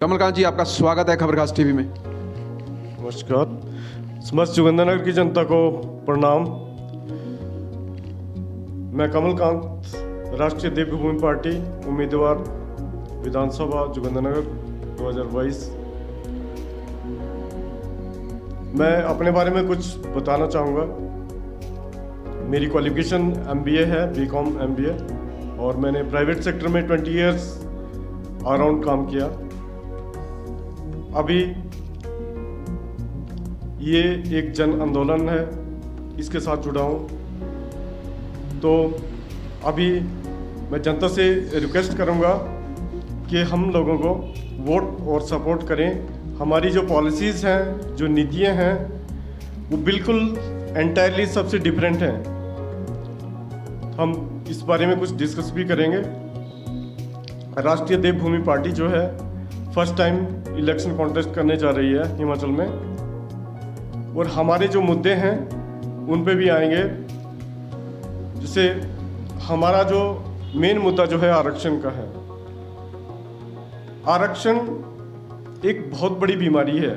कमलकांत जी, आपका स्वागत है खबरखास टीवी में। नमस्कार। समस्त जोगिंद्रनगर की जनता को प्रणाम। मैं कमलकांत, राष्ट्रीय देवभूमि पार्टी उम्मीदवार, विधानसभा जोगिंद्रनगर 2022। मैं अपने बारे में कुछ बताना चाहूँगा। मेरी क्वालिफिकेशन MBA है, BCom MBA, और मैंने प्राइवेट सेक्टर में 20 इयर्स अराउंड काम किया। अभी ये एक जन आंदोलन है, इसके साथ जुड़ा हूँ। तो अभी मैं जनता से रिक्वेस्ट करूँगा कि हम लोगों को वोट और सपोर्ट करें। हमारी जो पॉलिसीज़ हैं, जो नीतियाँ हैं, वो बिल्कुल एंटायरली सबसे डिफरेंट हैं। हम इस बारे में कुछ डिस्कस भी करेंगे। राष्ट्रीय देवभूमि पार्टी जो है फर्स्ट टाइम इलेक्शन कॉन्टेस्ट करने जा रही है हिमाचल में, और हमारे जो मुद्दे हैं उन पे भी आएंगे। जैसे हमारा जो मेन मुद्दा जो है आरक्षण का है। आरक्षण एक बहुत बड़ी बीमारी है।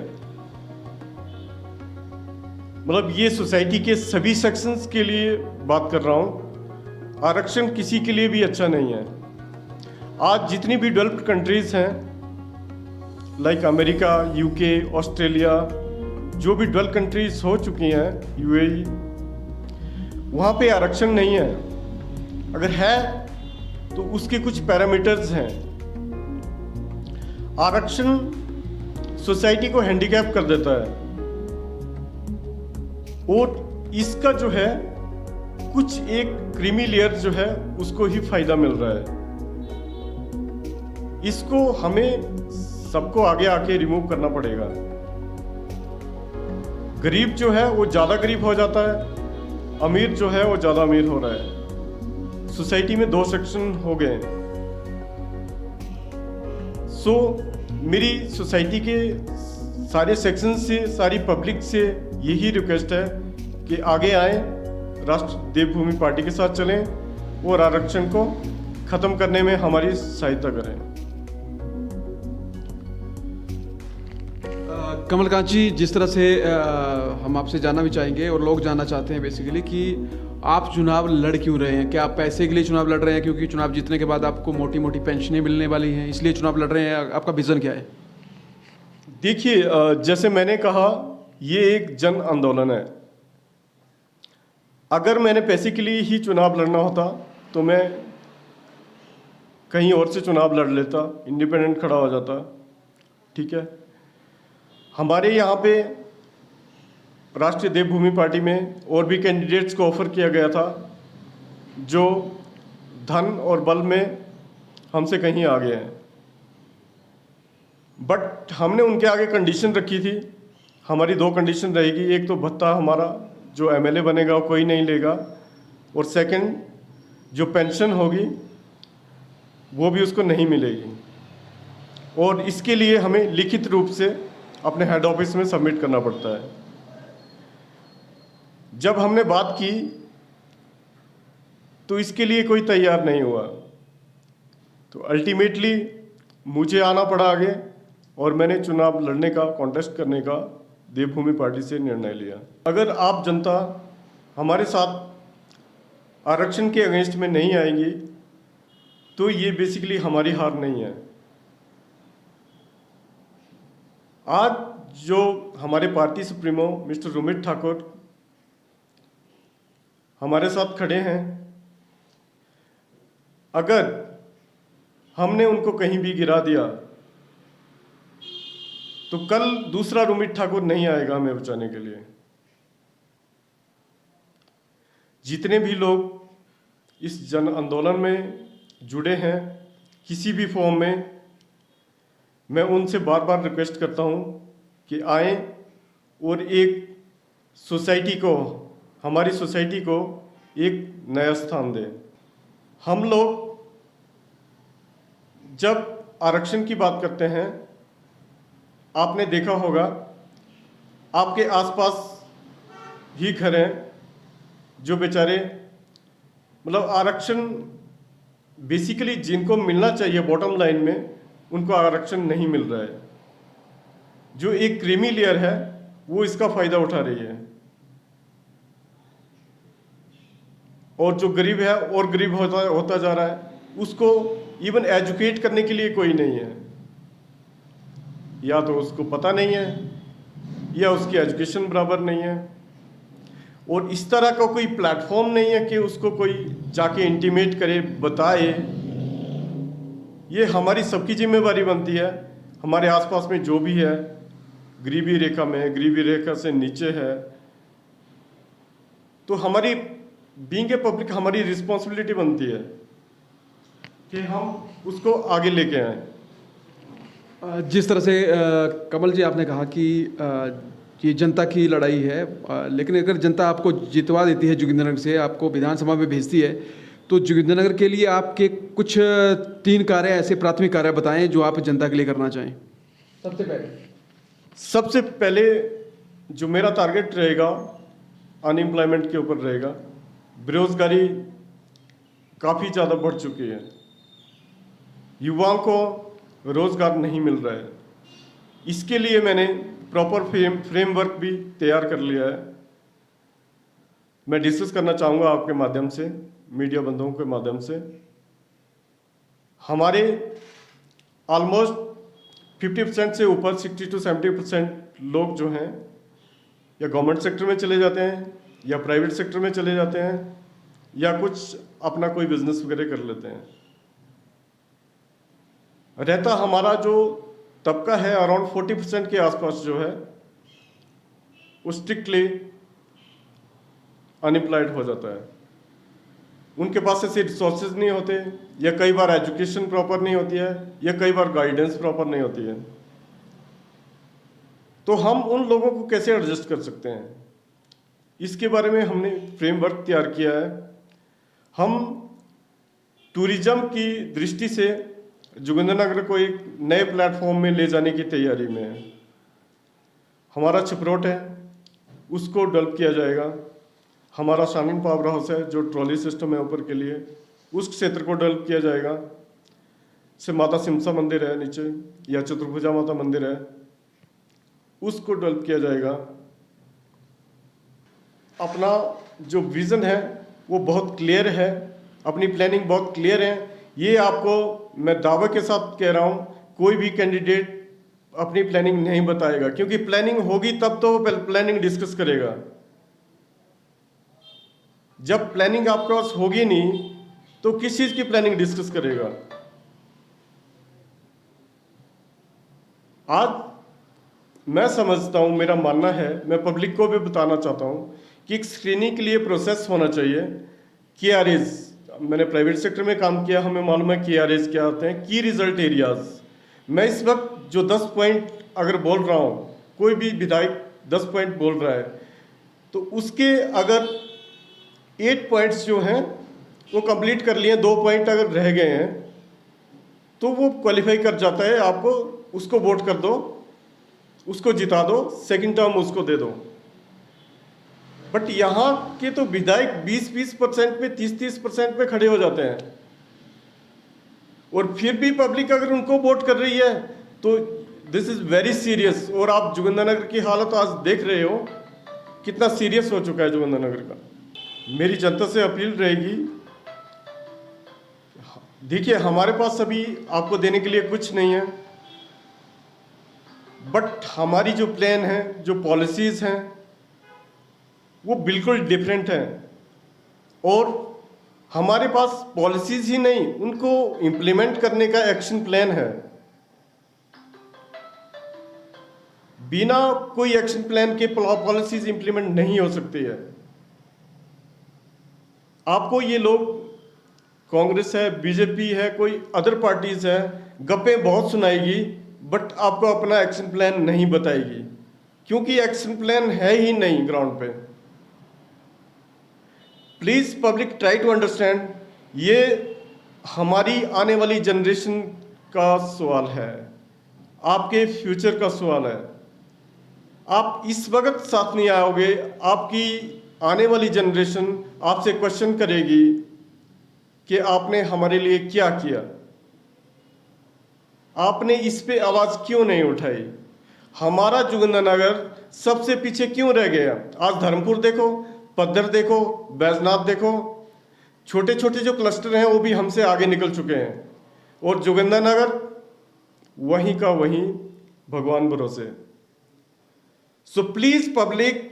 मतलब ये सोसाइटी के सभी सेक्शंस के लिए बात कर रहा हूँ। आरक्षण किसी के लिए भी अच्छा नहीं है। आज जितनी भी डेवलप्ड कंट्रीज हैं, लाइक अमेरिका, UK, ऑस्ट्रेलिया, जो भी डेवलप कंट्रीज हो चुकी हैं, UAE, वहाँ पे आरक्षण नहीं है। अगर है तो उसके कुछ पैरामीटर्स हैं। आरक्षण सोसाइटी को हैंडीकैप कर देता है, और इसका जो है कुछ एक क्रीमी लेयर जो है उसको ही फायदा मिल रहा है। इसको हमें सबको आगे आके रिमूव करना पड़ेगा। गरीब जो है वो ज़्यादा गरीब हो जाता है, अमीर जो है वो ज़्यादा अमीर हो रहा है। सोसाइटी में 2 सेक्शन हो गए। सो मेरी सोसाइटी के सारे सेक्शन से, सारी पब्लिक से यही रिक्वेस्ट है कि आगे आए, राष्ट्र देवभूमि पार्टी के साथ चलें और आरक्षण को ख़त्म करने में हमारी सहायता करें। कमलकांत जी, जिस तरह से हम आपसे जानना भी चाहेंगे और लोग जानना चाहते हैं बेसिकली कि आप चुनाव लड़ क्यों रहे हैं। क्या आप पैसे के लिए चुनाव लड़ रहे हैं क्योंकि चुनाव जीतने के बाद आपको मोटी मोटी पेंशनें मिलने वाली हैं, इसलिए चुनाव लड़ रहे हैं? आपका विज़न क्या है? देखिए, जैसे मैंने कहा, ये एक जन आंदोलन है। अगर मैंने पैसे के लिए ही चुनाव लड़ना होता तो मैं कहीं और से चुनाव लड़ लेता, इंडिपेंडेंट खड़ा हो जाता। ठीक है। हमारे यहाँ पे राष्ट्रीय देवभूमि पार्टी में और भी कैंडिडेट्स को ऑफर किया गया था जो धन और बल में हमसे कहीं आगे हैं, बट हमने उनके आगे कंडीशन रखी थी। हमारी 2 कंडीशन रहेगी। एक तो भत्ता हमारा जो MLA बनेगा वो कोई नहीं लेगा, और सेकंड जो पेंशन होगी वो भी उसको नहीं मिलेगी, और इसके लिए हमें लिखित रूप से अपने हेड ऑफिस में सबमिट करना पड़ता है। जब हमने बात की तो इसके लिए कोई तैयार नहीं हुआ, तो अल्टीमेटली मुझे आना पड़ा आगे, और मैंने चुनाव लड़ने का, कॉन्टेस्ट करने का देवभूमि पार्टी से निर्णय लिया। अगर आप जनता हमारे साथ आरक्षण के अगेंस्ट में नहीं आएगी तो ये बेसिकली हमारी हार नहीं है। आज जो हमारे party supremo mister Romit Thakur हमारे साथ खड़े हैं, अगर हमने उनको कहीं भी गिरा दिया तो कल दूसरा रोमित ठाकुर नहीं आएगा हमें बचाने के लिए। जितने भी लोग इस जन आंदोलन में जुड़े हैं किसी भी फॉर्म में, मैं उनसे बार बार रिक्वेस्ट करता हूं कि आएं और एक सोसाइटी को, हमारी सोसाइटी को एक नया स्थान दें। हम लोग जब आरक्षण की बात करते हैं, आपने देखा होगा आपके आसपास ही घर हैं जो बेचारे, मतलब आरक्षण बेसिकली जिनको मिलना चाहिए बॉटम लाइन में, उनको आरक्षण नहीं मिल रहा है। जो एक क्रीमी लेयर है वो इसका फायदा उठा रही है, और जो गरीब है और गरीब होता जा रहा है। उसको इवन एजुकेट करने के लिए कोई नहीं है, या तो उसको पता नहीं है या उसकी एजुकेशन बराबर नहीं है, और इस तरह का कोई प्लेटफॉर्म नहीं है कि उसको कोई जाके इंटीमेट करे, बताए। ये हमारी सबकी जिम्मेवारी बनती है। हमारे आसपास में जो भी है गरीबी रेखा में, गरीबी रेखा से नीचे है, तो हमारी बीइंग ए पब्लिक हमारी रिस्पॉन्सिबिलिटी बनती है कि हम उसको आगे लेके आए। जिस तरह से कमल जी आपने कहा कि ये जनता की लड़ाई है, लेकिन अगर जनता आपको जितवा देती है जोगिंद्रनगर से, आपको विधानसभा में भेजती है, तो जोगिंद्रनगर के लिए आपके कुछ 3 कार्य, ऐसे प्राथमिक कार्य बताएं जो आप जनता के लिए करना चाहें। सबसे पहले जो मेरा टारगेट रहेगा अनएम्प्लॉयमेंट के ऊपर रहेगा। बेरोजगारी काफ़ी ज़्यादा बढ़ चुकी है, युवाओं को रोजगार नहीं मिल रहा है। इसके लिए मैंने प्रॉपर फ्रेमवर्क भी तैयार कर लिया है। मैं डिस्कस करना चाहूँगा आपके माध्यम से, मीडिया बंधुओं के माध्यम से। हमारे ऑलमोस्ट 50% से ऊपर 60 to 70% लोग जो हैं या गवर्नमेंट सेक्टर में चले जाते हैं या प्राइवेट सेक्टर में चले जाते हैं या कुछ अपना कोई बिजनेस वगैरह कर लेते हैं। रहता हमारा जो तबका है अराउंड 40% के आसपास जो है वो स्ट्रिक्टली अनएम्प्लॉयड हो जाता है। उनके पास ऐसे रिसोर्सेज नहीं होते, या कई बार एजुकेशन प्रॉपर नहीं होती है, या कई बार गाइडेंस प्रॉपर नहीं होती है। तो हम उन लोगों को कैसे एडजस्ट कर सकते हैं, इसके बारे में हमने फ्रेमवर्क तैयार किया है। हम टूरिज्म की दृष्टि से जोगिंद्रनगर को एक नए प्लेटफॉर्म में ले जाने की तैयारी में है। हमारा छिपरोट है, उसको डेवलप किया जाएगा। हमारा शांगन पावर हाउस है जो ट्रॉली सिस्टम है ऊपर के लिए, उस क्षेत्र को डेवलप किया जाएगा। से माता सिमसा मंदिर है नीचे, या चतुर्भुजा माता मंदिर है, उसको डेवलप किया जाएगा। अपना जो विजन है वो बहुत क्लियर है, अपनी प्लानिंग बहुत क्लियर है। ये आपको मैं दावे के साथ कह रहा हूँ, कोई भी कैंडिडेट अपनी प्लानिंग नहीं बताएगा, क्योंकि प्लानिंग होगी तब तो वो प्लानिंग डिस्कस करेगा। जब प्लानिंग आपके पास होगी नहीं तो किस चीज़ की प्लानिंग डिस्कस करेगा। आज मैं समझता हूँ, मेरा मानना है, मैं पब्लिक को भी बताना चाहता हूँ कि एक स्क्रीनिंग के लिए प्रोसेस होना चाहिए। KRAs, मैंने प्राइवेट सेक्टर में काम किया, हमें मालूम है KRAs क्या होते हैं, की रिजल्ट एरियाज। मैं इस वक्त जो 10 पॉइंट अगर बोल रहा हूँ, कोई भी विधायक 10 पॉइंट बोल रहा है, तो उसके अगर 8 पॉइंट्स जो हैं वो कंप्लीट कर लिए, 2 पॉइंट अगर रह गए हैं तो वो क्वालिफाई कर जाता है। आपको उसको वोट कर दो, उसको जिता दो, सेकंड टर्म उसको दे दो। बट यहाँ के तो विधायक 20-20% पे, 30-30% पे खड़े हो जाते हैं, और फिर भी पब्लिक अगर उनको वोट कर रही है तो दिस इज वेरी सीरियस। और आप जोगिंद्रनगर की हालत आज देख रहे हो, कितना सीरियस हो चुका है जोगिंद्रनगर का। मेरी जनता से अपील रहेगी, देखिए हमारे पास अभी आपको देने के लिए कुछ नहीं है, बट हमारी जो प्लान है, जो पॉलिसीज हैं, वो बिल्कुल डिफरेंट हैं। और हमारे पास पॉलिसीज ही नहीं, उनको इम्प्लीमेंट करने का एक्शन प्लान है। बिना कोई एक्शन प्लान के पॉलिसीज इम्प्लीमेंट नहीं हो सकती है। आपको ये लोग, कांग्रेस है, बीजेपी है, कोई अदर पार्टीज है, गप्पे बहुत सुनाएगी, बट आपको अपना एक्शन प्लान नहीं बताएगी, क्योंकि एक्शन प्लान है ही नहीं ग्राउंड पे। Please public try to understand, ये हमारी आने वाली जनरेशन का सवाल है, आपके फ्यूचर का सवाल है। आप इस वक्त साथ नहीं आओगे, आपकी आने वाली जनरेशन आपसे क्वेश्चन करेगी कि आपने हमारे लिए क्या किया। आपने इस पे आवाज़ क्यों नहीं उठाई? हमारा जोगिंद्रनगर सबसे पीछे क्यों रह गया? आज धर्मपुर देखो, पद्धर देखो, बैजनाथ देखो, छोटे छोटे जो क्लस्टर हैं वो भी हमसे आगे निकल चुके हैं, और जोगिंद्रनगर वहीं का वहीं भगवान भरोसे। सो प्लीज पब्लिक,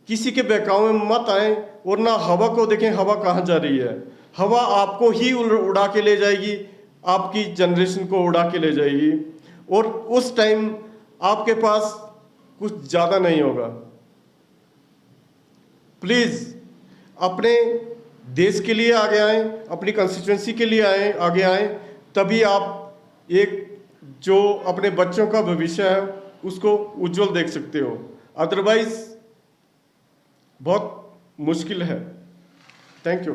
किसी के बहकावे में मत आए और ना हवा को देखें हवा कहाँ जा रही है। हवा आपको ही उड़ा के ले जाएगी, आपकी जनरेशन को उड़ा के ले जाएगी, और उस टाइम आपके पास कुछ ज़्यादा नहीं होगा। प्लीज़ अपने देश के लिए आगे आएं, अपनी कंस्टिट्यूंसी के लिए आगे आएं, तभी आप एक जो अपने बच्चों का भविष्य है उसको उज्जवल देख सकते हो। अदरवाइज बहुत मुश्किल है। Thank you.